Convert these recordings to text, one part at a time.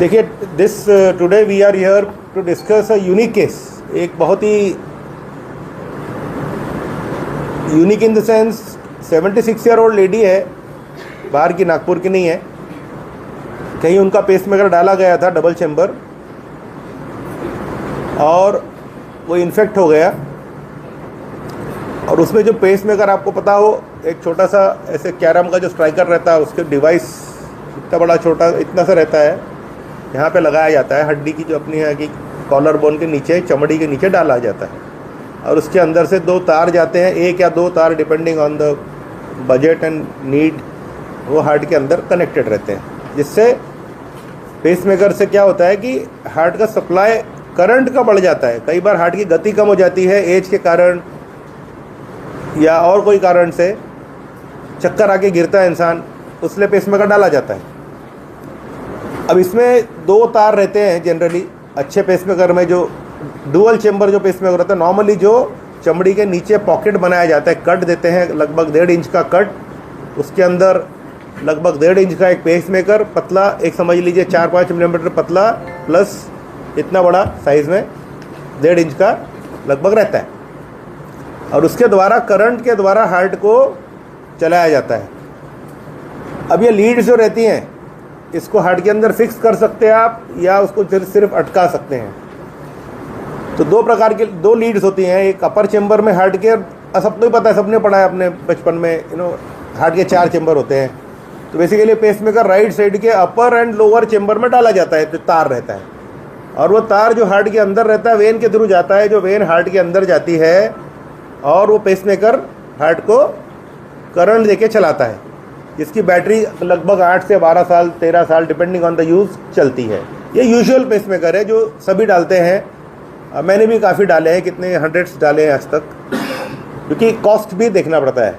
देखिए, this today we are here to discuss a unique case. एक बहुत ही unique in the sense 76 year old lady है, बाहर की, नागपुर की नहीं है। कहीं उनका पेसमेकर डाला गया था डबल चेम्बर और वो इन्फेक्ट हो गया। और उसमें जो पेसमेकर, आपको पता हो, एक छोटा सा ऐसे कैरम का जो स्ट्राइकर रहता है, उसके डिवाइस इतना बड़ा छोटा इतना सा रहता है, यहाँ पे लगाया जाता है। हड्डी की जो अपनी है कि कॉलर बोन के नीचे, चमड़ी के नीचे डाला जाता है और उसके अंदर से 2 तार जाते हैं, 1 या 2 तार depending on the budget and need, वो हार्ट के अंदर कनेक्टेड रहते हैं। जिससे पेसमेकर से क्या होता है कि हार्ट का सप्लाई करंट का बढ़ जाता है। कई बार हार्ट की गति कम हो जाती है एज के कारण या और कोई कारण से, चक्कर आके गिरता है इंसान, उसलिए पेसमेकर डाला जाता है। अब इसमें 2 तार रहते हैं जनरली अच्छे पेसमेकर में। जो डुअल चेम्बर जो पेसमेकर होता है, नॉर्मली जो चमड़ी के नीचे पॉकेट बनाया जाता है, कट देते हैं, लगभग 1.5 इंच का कट, उसके अंदर लगभग 1.5 इंच का एक पेसमेकर, पतला, एक समझ लीजिए 4-5 मिलीमीटर पतला प्लस इतना बड़ा साइज़ में 1.5 इंच का लगभग रहता है। और उसके द्वारा, करंट के द्वारा हार्ट को चलाया जाता है। अब ये लीड्स जो रहती हैं, इसको हार्ट के अंदर फिक्स कर सकते हैं आप, या उसको सिर्फ अटका सकते हैं। तो 2 प्रकार के 2 लीड्स होती हैं। एक अपर चेम्बर में हार्ट के, सबको ही पता है, सबने पढ़ा है अपने बचपन में, हार्ट के 4 चेम्बर होते हैं। तो बेसिकली पेसमेकर राइट साइड के अपर एंड लोअर चेम्बर में डाला जाता है, जो तार रहता है। और वो तार जो हार्ट के अंदर रहता है, वेन के थ्रू जाता है, जो वेन हार्ट के अंदर जाती है, और वो पेसमेकर हार्ट को करंट देके चलाता है, जिसकी बैटरी लगभग 8 से 12 साल, 13 साल डिपेंडिंग ऑन द यूज़ चलती है। ये यूजुअल पेसमेकर है जो सभी डालते हैं। मैंने भी काफ़ी डाले हैं, कितने हंड्रेड्स डाले हैं आज तक, क्योंकि कॉस्ट भी देखना पड़ता है।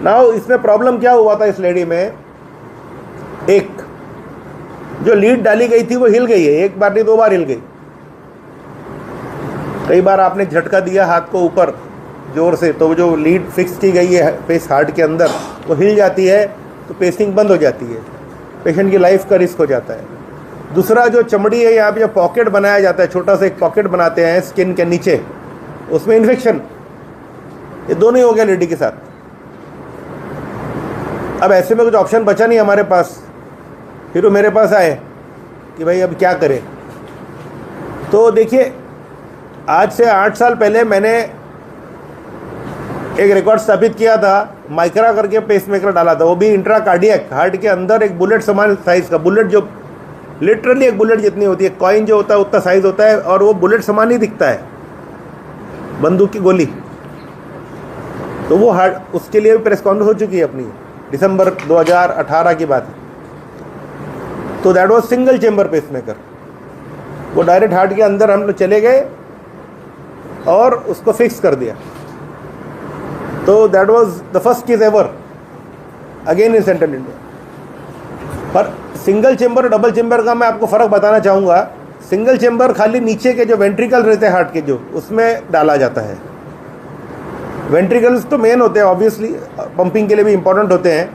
नाउ इसमें प्रॉब्लम क्या हुआ था इस लेडी में, एक जो लीड डाली गई थी वो हिल गई है, 1 बार नहीं 2 बार हिल गई। कई बार आपने झटका दिया हाथ को ऊपर जोर से, तो जो लीड फिक्स की गई है पेस हार्ट के अंदर, वो हिल जाती है, तो पेसिंग बंद हो जाती है, पेशेंट की लाइफ का रिस्क हो जाता है। दूसरा, जो चमड़ी है, यहाँ पे जो पॉकेट बनाया जाता है, छोटा सा एक पॉकेट बनाते हैं स्किन के नीचे, उसमें इन्फेक्शन, ये दोनों ही हो गया लेडी के साथ। अब ऐसे में कुछ ऑप्शन बचा नहीं हमारे पास, फिर वो मेरे पास आए कि भाई अब क्या करें। तो देखिए, आज से 8 साल पहले मैंने एक रिकॉर्ड स्थापित किया था, माइक्रा करके पेसमेकर डाला था, वो भी इंट्राकार्डियक, हार्ट के अंदर एक बुलेट समान साइज़ का, बुलेट जो लिटरली एक बुलेट जितनी होती है, कॉइन जो होता है उतना साइज़ होता है, और वो बुलेट समान ही दिखता है, बंदूक की गोली। तो वो हार्ट, उसके लिए भी प्रेस कॉन्फ्रेंस हो चुकी है अपनी, दिसंबर 2018 की बात है। तो that was single chamber pacemaker. वो डायरेक्ट हार्ट के अंदर हम लोग चले गए और उसको फिक्स कर दिया। तो that was the first case ever again in central India. पर सिंगल चेम्बर और डबल चेम्बर का मैं आपको फ़र्क बताना चाहूँगा। सिंगल चेम्बर खाली नीचे के जो वेंट्रिकल रहते हैं हार्ट के, जो उसमें डाला जाता है। वेंट्रिकल्स तो मेन होते हैं, ऑब्वियसली पंपिंग के लिए भी इंपॉर्टेंट होते हैं।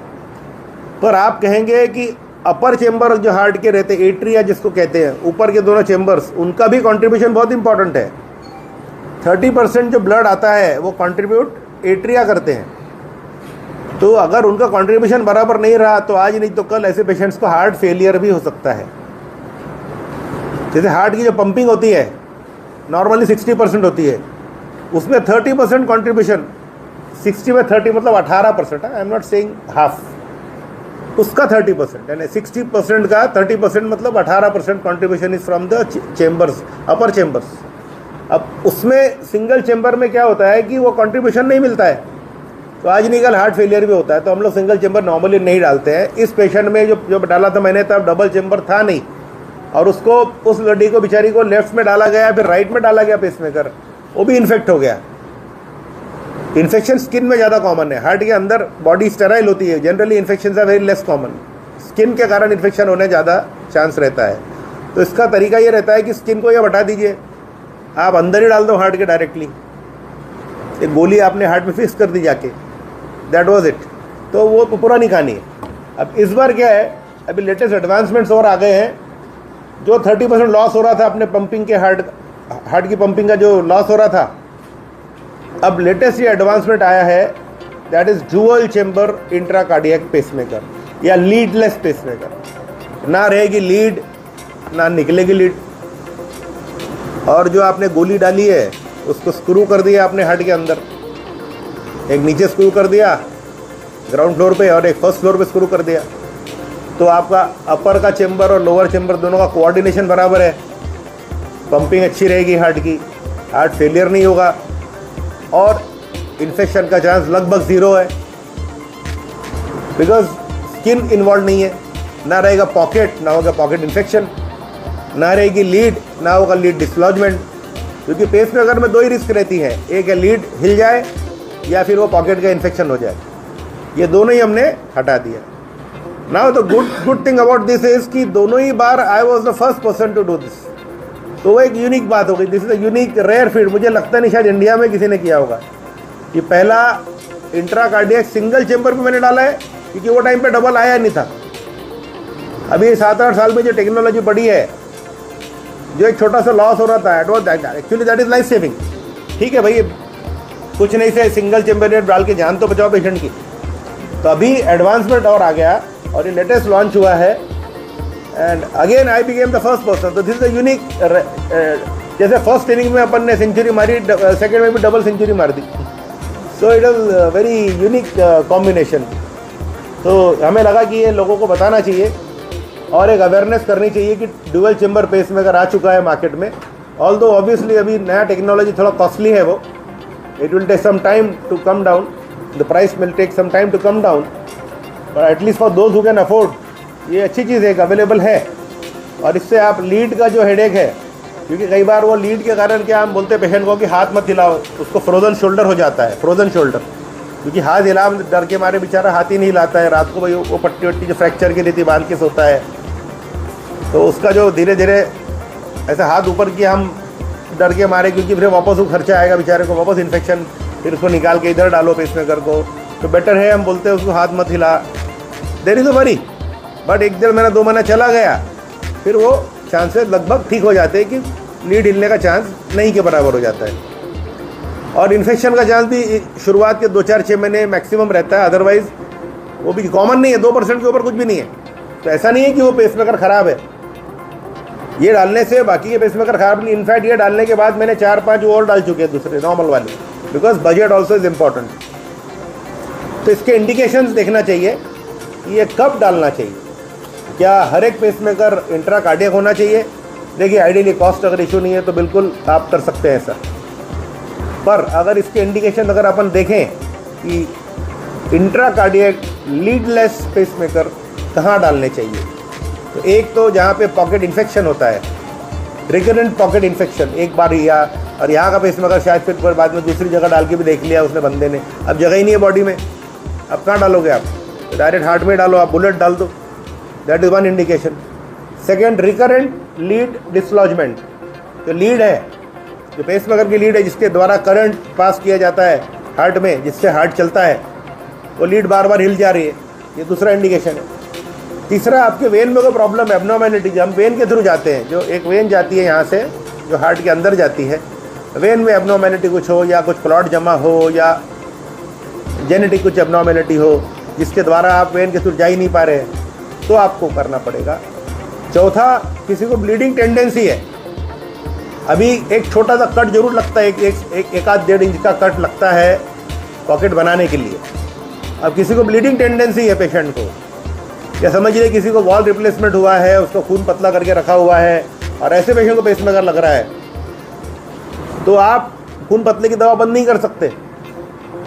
पर आप कहेंगे कि अपर चेम्बर जो हार्ट के रहते हैं, एट्रिया जिसको कहते हैं, ऊपर के दोनों चेम्बर्स, उनका भी कंट्रीब्यूशन बहुत इंपॉर्टेंट है। 30% जो ब्लड आता है वो कंट्रीब्यूट एट्रिया करते हैं। तो अगर उनका कंट्रीब्यूशन बराबर नहीं रहा, तो आज नहीं तो कल ऐसे पेशेंट्स को हार्ट फेलियर भी हो सकता है। जैसे हार्ट की जो पंपिंग होती है नॉर्मली 60% होती है, उसमें 30% कंट्रीब्यूशन, 60 में 30 मतलब 18%, I am not saying half, उसका 30%, यानी 60% का 30% मतलब 18% contribution is from the chambers, upper chambers. अब उसमें सिंगल चेम्बर में क्या होता है कि वो कंट्रीब्यूशन नहीं मिलता है, तो आज नहीं कल हार्ट फेलियर भी होता है। तो हम लोग सिंगल चेम्बर नॉर्मली नहीं डालते हैं। इस पेशेंट में जो डाला था मैंने, तब डबल चेम्बर था नहीं, और उसको, उस लड़की को, बेचारी को लेफ्ट में डाला गया, फिर राइट में डाला गया पेसमेकर, वो भी इन्फेक्ट हो गया। इन्फेक्शन स्किन में ज़्यादा कॉमन है, हार्ट के अंदर बॉडी स्टेराइल होती है, generally infection are very less common, skin के कारण इन्फेक्शन होने ज़्यादा चांस रहता है। तो इसका तरीका ये रहता है कि स्किन को ये हटा दीजिए, आप अंदर ही डाल दो हार्ट के डायरेक्टली, एक गोली आपने हार्ट में फिक्स कर दी जाके, दैट वाज इट। तो वो पुरानी कहानी है। अब इस बार क्या है, अभी लेटेस्ट एडवांसमेंट्स और आ गए हैं जो 30% लॉस हो रहा था अपने पंपिंग के हार्ट की पंपिंग का जो लॉस हो रहा था, अब लेटेस्ट ये एडवांसमेंट आया है, that is dual chamber intracardiac pacemaker या लीडलेस पेसमेकर। ना रहेगी लीड, ना निकलेगी लीड, और जो आपने गोली डाली है उसको स्क्रू कर दिया आपने हार्ट के अंदर, एक नीचे स्क्रू कर दिया ग्राउंड फ्लोर पे और एक फर्स्ट फ्लोर पे स्क्रू कर दिया, तो आपका अपर का चेंबर और लोअर चेंबर दोनों का कोऑर्डिनेशन बराबर है, पंपिंग अच्छी रहेगी हार्ट की, हार्ट फेलियर नहीं होगा और इन्फेक्शन का चांस लगभग ज़ीरो है, बिकॉज स्किन इन्वॉल्व नहीं है। ना रहेगा पॉकेट, ना होगा पॉकेट इन्फेक्शन, ना रहेगी लीड, ना होगा लीड डिसलॉजमेंट, क्योंकि पेसमेकर में दो ही रिस्क रहती है, एक है लीड हिल जाए या फिर वो पॉकेट का इन्फेक्शन हो जाए। ये दोनों ही हमने हटा दिया। Now the good thing about this is कि दोनों ही बार I was the first person to do this, तो वो एक यूनिक बात हो गई। This is a unique rare field, मुझे लगता नहीं शायद इंडिया में किसी ने किया होगा कि पहला इंट्राकार्डियक सिंगल चेंबर पे मैंने डाला है, क्योंकि वो टाइम पे डबल आया नहीं था। अभी 7-8 साल में जो टेक्नोलॉजी बढ़ी है, जो एक छोटा सा लॉस हो रहा था, actually that is life saving. ठीक है भाई, कुछ नहीं से सिंगल चेंबर डाल के जान तो बचाओ पेशेंट की, तो अभी एडवांसमेंट और आ गया और ये लेटेस्ट लॉन्च हुआ है। And again I became the first person, तो दिस इज यूनिक। जैसे फर्स्ट इनिंग में अपन ने सेंचुरी मारी, सेकंड में भी डबल सेंचुरी मार दी, so it is very unique combination. तो हमें लगा कि ये लोगों को बताना चाहिए और एक अवेयरनेस करनी चाहिए कि डुअल चेंबर पेसमेकर आ चुका है मार्केट में। ऑल्दो ऑब्वियसली अभी नया टेक्नोलॉजी थोड़ा कॉस्टली है, वो it will take some time to come down, the price will take some time to come down, but at least for those who can afford ये अच्छी चीज़ है, अवेलेबल है। और इससे आप लीड का जो हेडेक है, क्योंकि कई बार वो लीड के कारण क्या हम बोलते हैं पेशेंट को कि हाथ मत हिलाओ, उसको फ्रोजन शोल्डर हो जाता है, फ्रोजन शोल्डर, क्योंकि हाथ हिला डर के मारे बेचारा हाथ ही नहीं हिलाता है, रात को भाई वो पट्टी वट्टी जो फ्रैक्चर की रहती बांध के सोता है, तो उसका जो धीरे धीरे ऐसे हाथ ऊपर किया हम डर के मारे, क्योंकि फिर वापस वो खर्चा आएगा बेचारे को, वापस इन्फेक्शन, फिर उसको निकाल के इधर डालो पेसमेकर को, तो बेटर है हम बोलते हैं उसको हाथ मत हिला, there is a worry. But 1-1.5 महीना 2 महीना चला गया, फिर वो चांसेस लगभग ठीक हो जाते हैं कि लीड हिलने का चांस नहीं के बराबर हो जाता है। और इन्फेक्शन का चांस भी शुरुआत के 2-4-6 महीने मैक्सिमम रहता है, अदरवाइज़ वो भी कॉमन नहीं है, 2% के ऊपर कुछ भी नहीं है। तो ऐसा नहीं है कि वो पेसमेकर ख़राब है, ये डालने से बाकी के पेसमेकर ख़राब नहीं। इनफैक्ट ये डालने के बाद मैंने 4-5 और डाल चुके हैं दूसरे नॉर्मल वाले, because budget also is important. तो इसके इंडिकेशंस देखना चाहिए कि ये कब डालना चाहिए। क्या हर एक पेसमेकर इंट्राकार्डियक होना चाहिए? देखिए आइडियली कॉस्ट अगर इशू नहीं है तो बिल्कुल आप कर सकते हैं ऐसा, पर अगर इसके इंडिकेशन अगर अपन देखें कि इंट्राकार्डियक लीडलेस पेसमेकर कहाँ डालने चाहिए, तो एक तो जहाँ पे पॉकेट इन्फेक्शन होता है, रिकरेंट पॉकेट इन्फेक्शन, एक बार या और यहाँ का पेसमेकर शायद फिर बाद में दूसरी जगह डाल के भी देख लिया उसने बंदे ने, अब जगह ही नहीं है बॉडी में, अब कहाँ डालोगे आप? तो डायरेक्ट हार्ट में डालो, आप बुलेट डाल दो, that is one indication. Second, recurrent lead dislodgement, जो लीड है, जो पेसमेकर की लीड है जिसके द्वारा करंट पास किया जाता है हार्ट में, जिससे हार्ट चलता है, वो लीड बार बार हिल जा रही है, ये दूसरा इंडिकेशन है। तीसरा, आपके वेन में कोई प्रॉब्लम है, एब्नॉर्मैलिटी, हम वेन के थ्रू जाते हैं, जो एक वेन जाती है यहाँ से जो हार्ट के अंदर जाती है, वेन में एब्नॉर्मैलिटी कुछ हो या कुछ क्लॉट जमा हो या जेनेटिक कुछ एब्नॉर्मैलिटी हो जिसके द्वारा आप वेन के थ्रू जा ही नहीं पा रहे, तो आपको करना पड़ेगा। चौथा, किसी को ब्लीडिंग टेंडेंसी है, अभी एक छोटा सा कट जरूर लगता है, एक आध 1.5 इंच का कट लगता है पॉकेट बनाने के लिए। अब किसी को ब्लीडिंग टेंडेंसी है पेशेंट को, या समझिए किसी को वॉल रिप्लेसमेंट हुआ है, उसको खून पतला करके रखा हुआ है और ऐसे पेशेंट को पेसमेकर लग रहा है, तो आप खून पतले की दवा बंद नहीं कर सकते।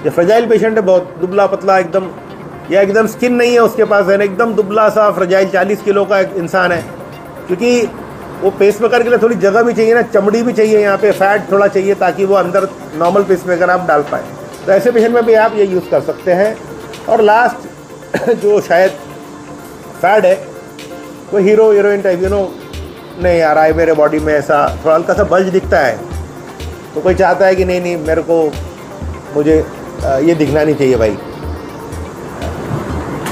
जो फ्रेजाइल पेशेंट है, बहुत दुबला पतला एकदम, या एकदम स्किन नहीं है उसके पास, है ना, एकदम दुबला सा फ्रेजाइल 40 किलो का एक इंसान है, क्योंकि वो पेसमेकर के लिए थोड़ी जगह भी चाहिए ना, चमड़ी भी चाहिए, यहाँ पे फैट थोड़ा चाहिए ताकि वो अंदर नॉर्मल पेसमेकर आप डाल पाए, तो ऐसे पेशेंट में भी आप ये यूज़ कर सकते हैं। और लास्ट जो शायद फैट है, कोई हीरो हीरोइन टाइप, नहीं आ रहा है मेरे बॉडी में, ऐसा थोड़ा हल्का सा बल्ज दिखता है, तो कोई चाहता है कि नहीं मेरे को, मुझे ये दिखना नहीं चाहिए भाई।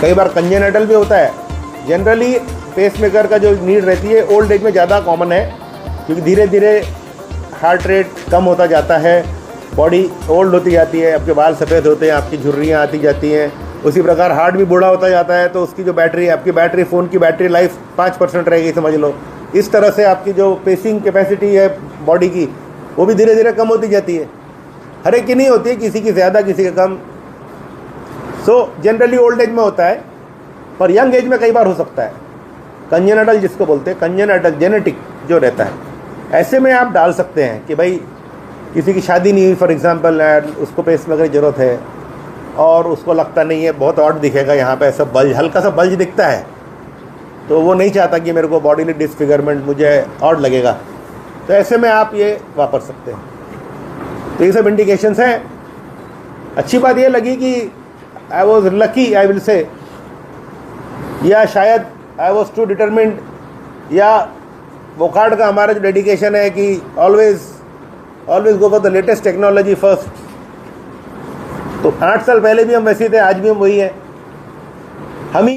कई बार कंजेनिटल भी होता है, जनरली पेसमेकर का जो नीड रहती है ओल्ड एज में ज़्यादा कॉमन है, क्योंकि धीरे धीरे हार्ट रेट कम होता जाता है, बॉडी ओल्ड होती जाती है, आपके बाल सफ़ेद होते हैं, आपकी झुर्रियाँ आती जाती हैं, उसी प्रकार हार्ट भी बूढ़ा होता जाता है, तो उसकी जो बैटरी है, आपकी बैटरी फ़ोन की बैटरी लाइफ 5% रहेगी समझ लो। इस तरह से आपकी जो पेसिंग कैपेसिटी है बॉडी की वो भी धीरे धीरे कम होती जाती है। हर एक की नहीं होती है, किसी की ज़्यादा किसी का कम। सो जनरली ओल्ड एज में होता है, पर यंग एज में कई बार हो सकता है। कंजेनिटल जिसको बोलते हैं, कंजेनिटल जेनेटिक जो रहता है, ऐसे में आप डाल सकते हैं कि भाई किसी की शादी नहीं हुई फॉर एग्जांपल, उसको पेसमेकर की ज़रूरत है और उसको लगता नहीं है, बहुत ऑड दिखेगा यहाँ पे, ऐसा बल्ज, हल्का सा बल्ज दिखता है, तो वो नहीं चाहता कि मेरे को बॉडीली डिसफिगरमेंट, मुझे ऑड लगेगा, तो ऐसे में आप ये वापर सकते हैं। तो ये सब इंडिकेशंस हैं। अच्छी बात ये लगी कि I was lucky, I will say, या शायद आई वॉज टू डिटरमिन्ड, या वोकार्ड का हमारा जो डेडिकेशन है कि always go for the latest technology first. तो 8 साल पहले भी हम वैसे थे, आज भी हम वही हैं।